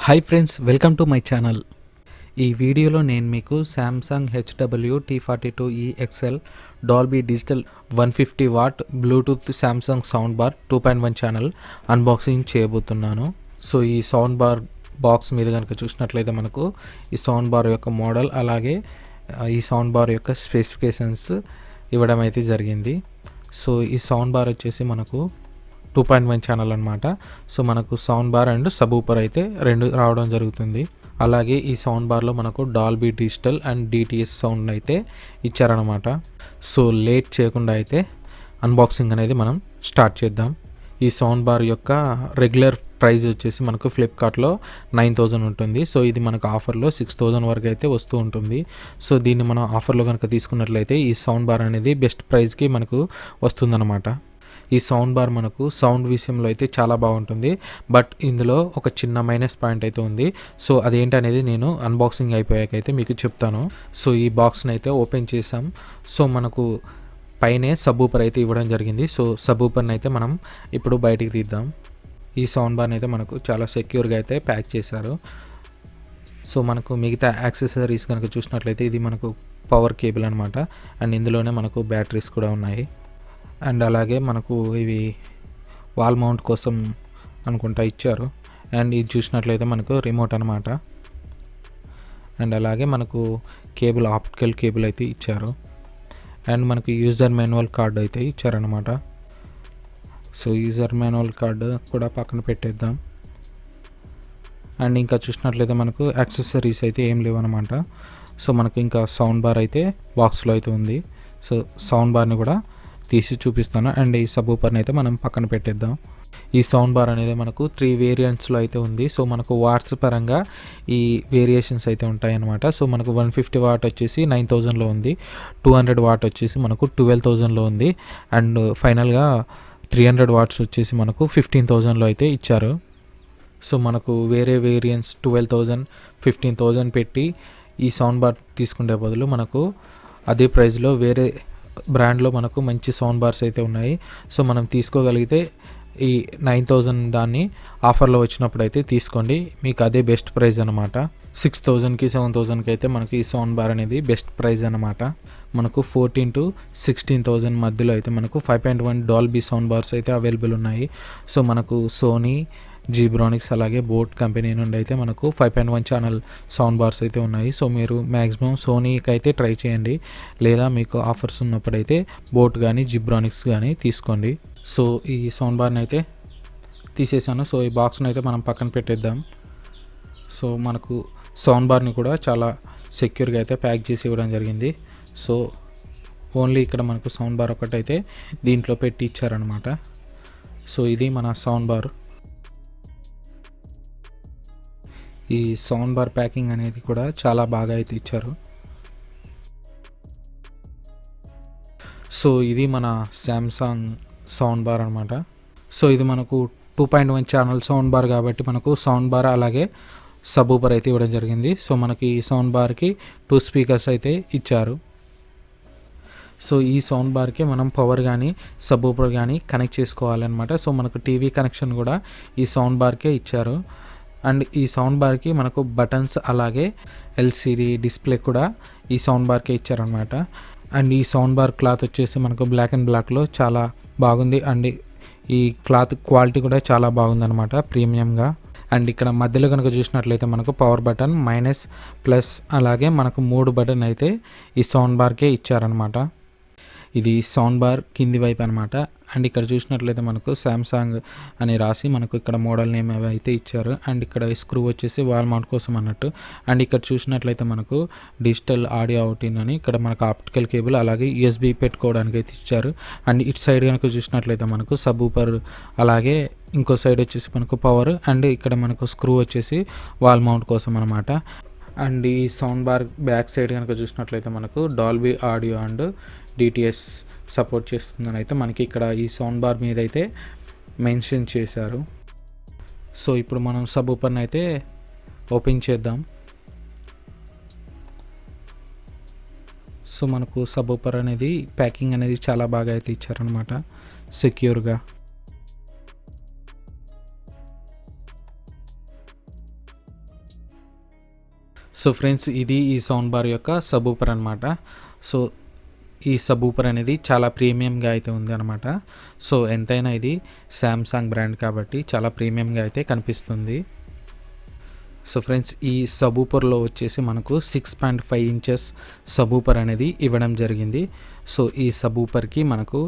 Hi friends, welcome to my channel. ఈ వీడియోలో నేను మీకు Samsung HW-T42E XL Dolby digital 150 what Bluetooth Samsung sound bar 2.1 channel unboxing చేయబోతున్నాను. So ఈ sound bar box మీద కనుక చూసినట్లయితే మనకు ఈ సౌండ్ బార్ యొక్క మోడల్ అలాగే ఈ సౌండ్ బార్ యొక్క స్పెసిఫికేషన్స్ ఇవ్వడం అయితే జరిగింది. సో ఈ సౌండ్ బార్ వచ్చేసి మనకు 2.1 ఛానల్ అనమాట. సో మనకు సౌండ్ బార్ అండ్ సబూపర్ అయితే రెండు రావడం జరుగుతుంది. అలాగే ఈ సౌండ్ బార్లో మనకు Dolby digital and DTS sound అయితే ఇచ్చారనమాట. సో లేట్ చేయకుండా అయితే అన్బాక్సింగ్ అనేది మనం స్టార్ట్ చేద్దాం. ఈ సౌండ్ బార్ యొక్క రెగ్యులర్ ప్రైస్ వచ్చేసి మనకు ఫ్లిప్కార్ట్లో 9,000 ఉంటుంది. సో ఇది మనకు ఆఫర్లో 6,000 వరకు అయితే వస్తూ ఉంటుంది. సో దీన్ని మనం ఆఫర్లో కనుక తీసుకున్నట్లయితే ఈ సౌండ్ బార్ అనేది బెస్ట్ ప్రైస్కి మనకు వస్తుందన్నమాట. ఈ సౌండ్ బార్ మనకు సౌండ్ విషయంలో అయితే చాలా బాగుంటుంది. బట్ ఇందులో ఒక చిన్న మైనస్ పాయింట్ అయితే ఉంది. సో అదేంటనేది నేను అన్బాక్సింగ్ అయిపోయాకైతే మీకు చెప్తాను. సో ఈ బాక్స్ని అయితే ఓపెన్ చేసాం. సో మనకు పైనే సబూపర్ అయితే ఇవ్వడం జరిగింది. సో సబూపర్ని అయితే మనం ఇప్పుడు బయటికి తీద్దాం. ఈ సౌండ్ బార్ని అయితే మనకు చాలా సెక్యూర్గా అయితే ప్యాక్ చేశారు. సో మనకు మిగతా యాక్సెసరీస్ కనుక చూసినట్లయితే ఇది మనకు పవర్ కేబుల్ అనమాట. అండ్ ఇందులోనే మనకు బ్యాటరీస్ కూడా ఉన్నాయి. అండ్ అలాగే మనకు ఇవి వాల్ మౌంట్ కోసం అనుకుంటా ఇచ్చారు. అండ్ ఇది చూసినట్లయితే మనకు రిమోట్ అనమాట. అండ్ అలాగే మనకు కేబుల్ ఆప్టికల్ కేబుల్ అయితే ఇచ్చారు. అండ్ మనకు యూజర్ మాన్యువల్ కార్డు అయితే ఇచ్చారనమాట. సో యూజర్ మాన్యువల్ కార్డు కూడా పక్కన పెట్టేద్దాం. అండ్ ఇంకా చూసినట్లయితే మనకు యాక్సెసరీస్ అయితే ఏం లేవన్నమాట. సో మనకు ఇంకా సౌండ్ బార్ అయితే బాక్స్లో అయితే ఉంది. సో సౌండ్ బార్ని కూడా తీసి చూపిస్తాను. అండ్ ఈ సబూపర్ని అయితే మనం పక్కన పెట్టేద్దాం. ఈ సౌండ్ బార్ అనేది మనకు 3 వేరియంట్స్లో అయితే ఉంది. సో మనకు వాట్స్ పరంగా ఈ వేరియేషన్స్ అయితే ఉంటాయి అన్నమాట. సో మనకు 150 వాట్ వచ్చేసి 9,000లో ఉంది. 200 వాట్ వచ్చేసి మనకు 12,000లో ఉంది. అండ్ ఫైనల్గా 300 వాట్స్ వచ్చేసి మనకు 15,000లో అయితే ఇచ్చారు. సో మనకు వేరే వేరియంట్స్ 12,000, 15,000 పెట్టి ఈ సౌండ్ బార్ తీసుకునే బదులు మనకు అదే ప్రైస్లో వేరే బ్రాండ్లో మనకు మంచి సౌండ్ బార్స్ అయితే ఉన్నాయి. సో మనం తీసుకోగలిగితే ఈ 9,000 దాన్ని ఆఫర్లో వచ్చినప్పుడు అయితే తీసుకోండి. మీకు అదే బెస్ట్ ప్రైస్ అనమాట. 6,000కి 7,000కి అయితే మనకి ఈ సౌండ్ బార్ అనేది బెస్ట్ ప్రైస్ అనమాట. మనకు 14,000 to 16,000 మధ్యలో అయితే మనకు 5.1 డాల్బీ సౌండ్ బార్స్ అయితే అవైలబుల్ ఉన్నాయి. సో మనకు సోనీ, జీబ్రానిక్స్ అలాగే బోట్ కంపెనీ నుండి అయితే మనకు 5.1 ఛానల్ సౌండ్ బార్స్ అయితే ఉన్నాయి. సో మీరు మ్యాక్సిమం సోనీకి అయితే ట్రై చేయండి. లేదా మీకు ఆఫర్స్ ఉన్నప్పుడైతే బోట్ కానీ జీబ్రానిక్స్ కానీ తీసుకోండి. సో ఈ సౌండ్ బార్ని అయితే తీసేసాను. సో ఈ బాక్స్ని అయితే మనం పక్కన పెట్టేద్దాం. సో మనకు సౌండ్ బార్ని కూడా చాలా సెక్యూర్గా అయితే ప్యాక్ చేసి ఇవ్వడం జరిగింది. సో ఓన్లీ ఇక్కడ మనకు సౌండ్ బార్ ఒకటైతే దీంట్లో పెట్టి ఇచ్చారనమాట. సో ఇది మన సౌండ్ బార్. ఈ సౌండ్ బార్ ప్యాకింగ్ అనేది కూడా చాలా బాగా అయితే ఇచ్చారు. సో ఇది మన సామ్సంగ్ సౌండ్ బార్ అనమాట. సో ఇది మనకు 2.1 ఛానల్ సౌండ్ బార్ కాబట్టి మనకు సౌండ్ బార్ అలాగే సబూపర్ అయితే ఇవ్వడం జరిగింది. సో మనకి ఈ సౌండ్ బార్కి 2 స్పీకర్స్ అయితే ఇచ్చారు. సో ఈ సౌండ్ బార్కి మనం పవర్ కానీ సబూపర్ కానీ కనెక్ట్ చేసుకోవాలన్నమాట. సో మనకు టీవీ కనెక్షన్ కూడా ఈ సౌండ్ బార్కే ఇచ్చారు. అండ్ ఈ సౌండ్ బార్కి మనకు బటన్స్ అలాగే LCD డిస్ప్లే కూడా ఈ సౌండ్ బార్కే ఇచ్చారనమాట. అండ్ ఈ సౌండ్ బార్ క్లాత్ వచ్చేసి మనకు బ్లాక్ అండ్ బ్లాక్లో చాలా బాగుంది. అండ్ ఈ క్లాత్ క్వాలిటీ కూడా చాలా బాగుందన్నమాట, ప్రీమియంగా. అండ్ ఇక్కడ మధ్యలో కనుక చూసినట్లయితే మనకు పవర్ బటన్, మైనస్, ప్లస్ అలాగే మనకు 3 బటన్ అయితే ఈ సౌండ్ బార్కే ఇచ్చారనమాట. ఇది సౌండ్ బార్ కింది వైపు అనమాట. అండ్ ఇక్కడ చూసినట్లయితే మనకు సామ్సంగ్ అని రాసి మనకు ఇక్కడ మోడల్ నేమ్ అయితే ఇచ్చారు. అండ్ ఇక్కడ స్క్రూ వచ్చేసి వాల్ మౌంట్ కోసం అన్నట్టు. అండ్ ఇక్కడ చూసినట్లయితే మనకు డిజిటల్ ఆడియో అవుట్ అని ఇక్కడ మనకు ఆప్టికల్ కేబుల్ అలాగే USB పెట్టుకోవడానికి అయితే ఇచ్చారు. అండ్ ఇటు సైడ్ కనుక చూసినట్లయితే మనకు సబూపర్ అలాగే ఇంకో సైడ్ వచ్చేసి మనకు పవర్. అండ్ ఇక్కడ మనకు స్క్రూ వచ్చేసి వాల్ మౌంట్ కోసం అనమాట. అండ్ ఈ సౌండ్ బార్ బ్యాక్ సైడ్ కనుక చూసినట్లయితే మనకు Dolby audio and DTS support చేస్తుందని అయితే మనకి ఇక్కడ ఈ సౌండ్ బార్ మీద అయితే మెన్షన్ చేశారు. సో ఇప్పుడు మనం సబూపర్ని అయితే ఓపెన్ చేద్దాం. సో మనకు సబూపర్ అనేది ప్యాకింగ్ అనేది చాలా బాగా అయితే ఇచ్చారనమాట, సెక్యూర్గా. సో ఫ్రెండ్స్, ఇది ఈ సౌండ్ బార్ యొక్క సబూపర్ అనమాట. సో ఈ సబూపర్ అనేది చాలా ప్రీమియంగా అయితే ఉంది అనమాట. సో ఎంతైనా ఇది శాంసంగ్ బ్రాండ్ కాబట్టి చాలా ప్రీమియంగా అయితే కనిపిస్తుంది. సో ఫ్రెండ్స్, ఈ సబూపర్లో వచ్చేసి మనకు 6.5 ఇంచెస్ సబూపర్ అనేది ఇవ్వడం జరిగింది. సో ఈ సబూపర్కి మనకు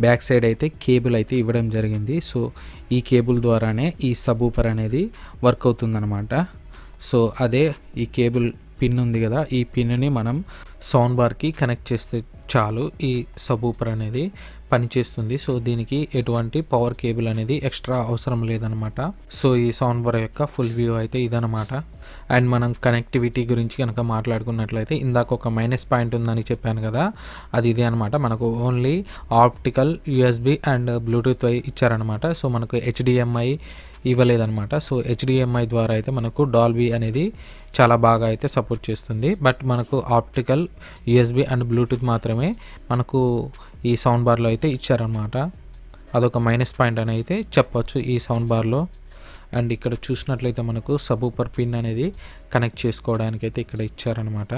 బ్యాక్ సైడ్ అయితే కేబుల్ అయితే ఇవ్వడం జరిగింది. సో ఈ కేబుల్ ద్వారానే ఈ సబూపర్ అనేది వర్క్ అవుతుందన్నమాట. సో అదే ఈ కేబుల్ పిన్ ఉంది కదా, ఈ పిన్ని మనం సౌండ్ బార్కి కనెక్ట్ చేస్తే చాలు ఈ సబూపర్ అనేది పనిచేస్తుంది. సో దీనికి ఎటువంటి పవర్ కేబుల్ అనేది ఎక్స్ట్రా అవసరం లేదనమాట. సో ఈ సౌండ్ బార్ యొక్క ఫుల్ వ్యూ అయితే ఇదనమాట. అండ్ మనం కనెక్టివిటీ గురించి కనుక మాట్లాడుకున్నట్లయితే ఇందాక ఒక మైనస్ పాయింట్ ఉందని చెప్పాను కదా, అది ఇదే అనమాట. మనకు only optical USB and Bluetooth ఇచ్చారనమాట. సో మనకు HDMI ఇవ్వలేదన్నమాట. సో HDMI ద్వారా అయితే మనకు డాల్బీ అనేది చాలా బాగా అయితే సపోర్ట్ చేస్తుంది. బట్ మనకు ఆప్టికల్ యూఎస్బి అండ్ బ్లూటూత్ మాత్రమే మనకు ఈ సౌండ్ బార్లో అయితే ఇచ్చారనమాట. అదొక మైనస్ పాయింట్ అని అయితే చెప్పొచ్చు ఈ సౌండ్ బార్లో. అండ్ ఇక్కడ చూసినట్లయితే మనకు సబూపర్ పిన్ అనేది కనెక్ట్ చేసుకోవడానికి అయితే ఇక్కడ ఇచ్చారనమాట.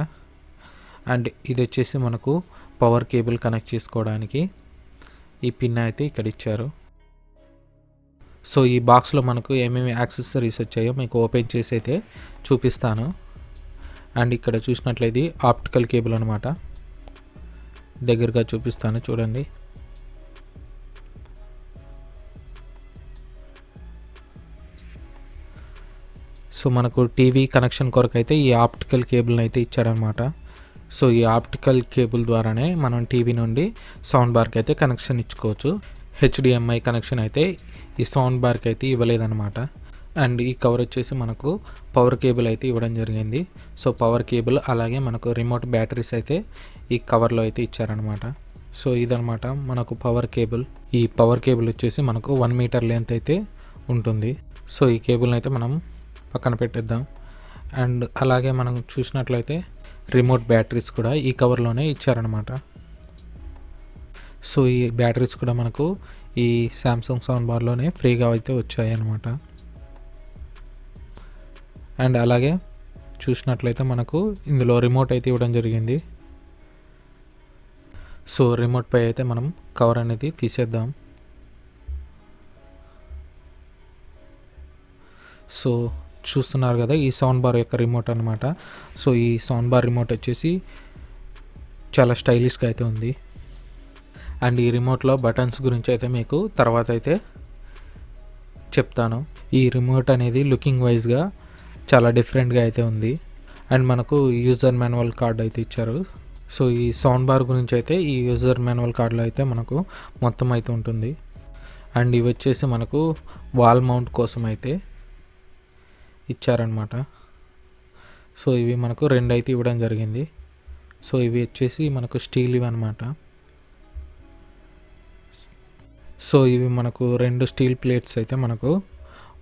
అండ్ ఇది వచ్చేసి మనకు పవర్ కేబుల్ కనెక్ట్ చేసుకోవడానికి ఈ పిన్ అయితే ఇక్కడ ఇచ్చారు. సో ఈ బాక్స్లో మనకు ఏమేమి యాక్సెసరీస్ వచ్చాయో మీకు ఓపెన్ చేసి అయితే చూపిస్తాను. అండ్ ఇక్కడ చూసినట్లయితే ఆప్టికల్ కేబుల్ అనమాట. దగ్గరగా చూపిస్తాను చూడండి. సో మనకు టీవీ కనెక్షన్ కొరకు అయితే ఈ ఆప్టికల్ కేబుల్ని అయితే ఇచ్చాడనమాట. సో ఈ ఆప్టికల్ కేబుల్ ద్వారానే మనం టీవీ నుండి సౌండ్ బార్కి అయితే కనెక్షన్ ఇచ్చుకోవచ్చు. HDMI కనెక్షన్ అయితే ఈ సౌండ్ బార్కి అయితే ఇవ్వలేదన్నమాట. అండ్ ఈ కవర్ వచ్చేసి మనకు పవర్ కేబుల్ అయితే ఇవ్వడం జరిగింది. సో పవర్ కేబుల్ అలాగే మనకు రిమోట్ బ్యాటరీస్ అయితే ఈ కవర్లో అయితే ఇచ్చారనమాట. సో ఇదనమాట మనకు పవర్ కేబుల్. ఈ పవర్ కేబుల్ వచ్చేసి మనకు 1 మీటర్ లెంత్ అయితే ఉంటుంది. సో ఈ కేబుల్ని అయితే మనం పక్కన పెట్టేద్దాం. అండ్ అలాగే మనం చూసినట్లయితే రిమోట్ బ్యాటరీస్ కూడా ఈ కవర్లోనే ఇచ్చారనమాట. సో ఈ బ్యాటరీస్ కూడా మనకు ఈ శాంసంగ్ సౌండ్ బార్లోనే ఫ్రీగా అయితే వచ్చాయి అన్నమాట. అండ్ అలాగే చూసినట్లయితే మనకు ఇందులో రిమోట్ అయితే ఇవ్వడం జరిగింది. సో రిమోట్ పై అయితే మనం కవర్ అనేది తీసేద్దాం. సో చూస్తున్నారు కదా, ఈ సౌండ్ బార్ యొక్క రిమోట్ అనమాట. సో ఈ సౌండ్ బార్ రిమోట్ వచ్చేసి చాలా స్టైలిష్గా అయితే ఉంది. అండ్ ఈ రిమోట్లో బటన్స్ గురించి అయితే మీకు తర్వాత అయితే చెప్తాను. ఈ రిమోట్ అనేది లుకింగ్ వైజ్గా చాలా డిఫరెంట్గా అయితే ఉంది. అండ్ మనకు యూజర్ మాన్యువల్ కార్డ్ అయితే ఇచ్చారు. సో ఈ సౌండ్ బార్ గురించి అయితే ఈ యూజర్ మాన్యువల్ కార్డులో అయితే మనకు మొత్తం అయితే ఉంటుంది. అండ్ ఇవి వచ్చేసి మనకు వాల్ మౌంట్ కోసం అయితే ఇచ్చారనమాట. సో ఇవి మనకు 2 అయితే ఇవ్వడం జరిగింది. సో ఇవి వచ్చేసి మనకు స్టీల్ ఇవి అనమాట. సో ఇవి మనకు 2 స్టీల్ ప్లేట్స్ అయితే మనకు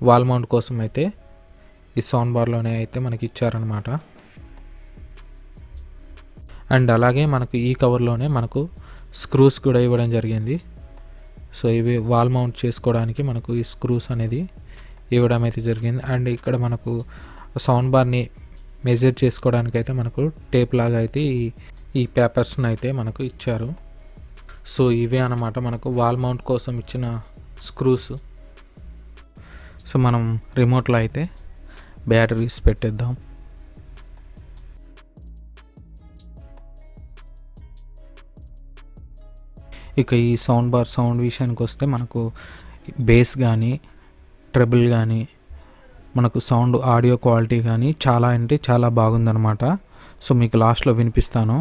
వాల్ మౌంట్ కోసం అయితే ఈ సౌండ్ బార్లోనే అయితే మనకి ఇచ్చారనమాట. అండ్ అలాగే మనకు ఈ కవర్లోనే మనకు స్క్రూస్ కూడా ఇవ్వడం జరిగింది. సో ఇవి వాల్ మౌంట్ చేసుకోవడానికి మనకు ఈ స్క్రూస్ అనేది ఇవ్వడం అయితే జరిగింది. అండ్ ఇక్కడ మనకు సౌండ్ బార్ని మెజర్ చేసుకోవడానికి అయితే మనకు టేప్ లాగా అయితే ఈ పేపర్స్ని అయితే మనకు ఇచ్చారు. సో ఇవే అన్నమాట మనకు వాల్ మౌంట్ కోసం ఇచ్చిన స్క్రూస్. సో మనం రిమోట్లో అయితే బ్యాటరీస్ పెట్టేద్దాం. ఇక ఈ సౌండ్ బార్ సౌండ్ విషయానికి వస్తే మనకు బేస్ కానీ ట్రెబుల్ కానీ మనకు సౌండ్ ఆడియో క్వాలిటీ కానీ చాలా అంటే చాలా బాగుందన్నమాట. సో మీకు లాస్ట్లో వినిపిస్తాను.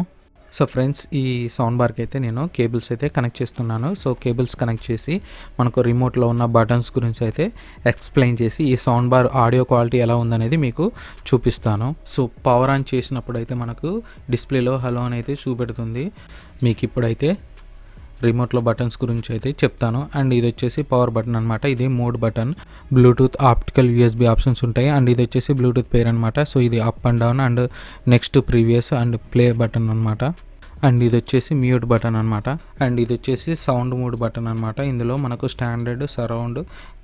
సో ఫ్రెండ్స్, ఈ సౌండ్ బార్కి అయితే నేను కేబుల్స్ అయితే కనెక్ట్ చేస్తున్నాను. సో కేబుల్స్ కనెక్ట్ చేసి మనకు రిమోట్లో ఉన్న బటన్స్ గురించి అయితే ఎక్స్ప్లెయిన్ చేసి ఈ సౌండ్ బార్ ఆడియో క్వాలిటీ ఎలా ఉందనేది మీకు చూపిస్తాను. సో పవర్ ఆన్ చేసినప్పుడు అయితే మనకు డిస్ప్లేలో హలో అని అయితే చూపెడుతుంది. మీకు ఇప్పుడైతే రిమోట్లో బటన్స్ గురించి అయితే చెప్తాను. అండ్ ఇది వచ్చేసి పవర్ బటన్ అనమాట. ఇది mode button, Bluetooth, optical, USB options ఉంటాయి. అండ్ ఇది వచ్చేసి బ్లూటూత్ పేర్ అనమాట. సో ఇది up and down and next previous and play button అనమాట. అండ్ ఇది వచ్చేసి మ్యూట్ బటన్ అనమాట. అండ్ ఇది వచ్చేసి సౌండ్ మోడ్ బటన్ అనమాట. ఇందులో మనకు standard, surround,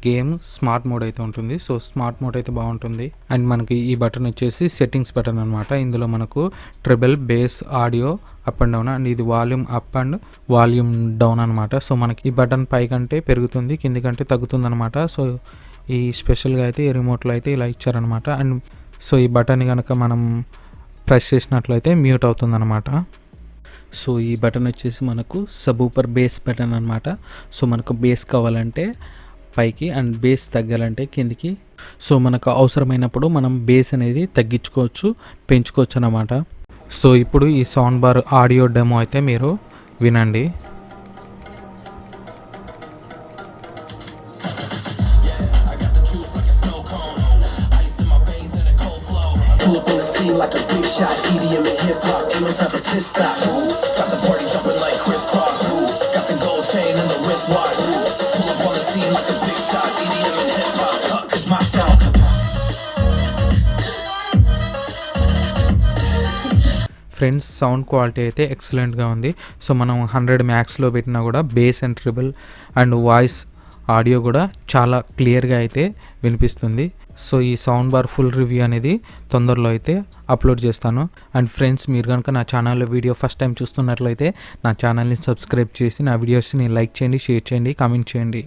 game, smart mode అయితే ఉంటుంది. సో స్మార్ట్ మోడ్ అయితే బాగుంటుంది. అండ్ మనకి ఈ బటన్ వచ్చేసి సెట్టింగ్స్ బటన్ అనమాట. ఇందులో మనకు treble, bass, audio, up and down, and ఇది volume up and volume down అనమాట. సో మనకి ఈ బటన్ పై కంటే పెరుగుతుంది, కింది కంటే తగ్గుతుంది అనమాట. సో ఈ స్పెషల్గా అయితే ఈ రిమోట్లో అయితే ఇలా ఇచ్చారనమాట. అండ్ సో ఈ బటన్ కనుక మనం ప్రెస్ చేసినట్లయితే మ్యూట్ అవుతుంది అనమాట. సో ఈ బటన్ వచ్చేసి మనకు సబూపర్ బేస్ బటన్ అనమాట. సో మనకు బేస్ కావాలంటే పైకి అండ్ బేస్ తగ్గాలంటే కిందికి. సో మనకు అవసరమైనప్పుడు మనం బేస్ అనేది తగ్గించుకోవచ్చు, పెంచుకోవచ్చు అన్నమాట. సో ఇప్పుడు ఈ సౌండ్ బార్ ఆడియో డెమో అయితే మీరు వినండి. Pull up on the scene like a big shot, EDM and hip hop, ain't no time for pit stop. Got the party jumping like crisscross. Got the gold chain and the wristwatch. Pull up on the scene like a big shot, EDM and hip hop, 'cause my style. Friends, sound quality అయితే ఎక్సలెంట్గా ఉంది. So మనం 100 మ్యాక్స్లో పెట్టినా కూడా base and triple and voice audio కూడా చాలా క్లియర్గా అయితే వినిపిస్తుంది. సో ఈ సౌండ్ బార్ ఫుల్ రివ్యూ అనేది తొందరలో అయితే అప్లోడ్ చేస్తాను. అండ్ ఫ్రెండ్స్, మీరు కనుక నా ఛానల్లో వీడియో ఫస్ట్ టైం చూస్తున్నట్లయితే నా ఛానల్ని సబ్స్క్రైబ్ చేసి నా వీడియోస్ని లైక్ చేయండి, షేర్ చేయండి, కామెంట్ చేయండి.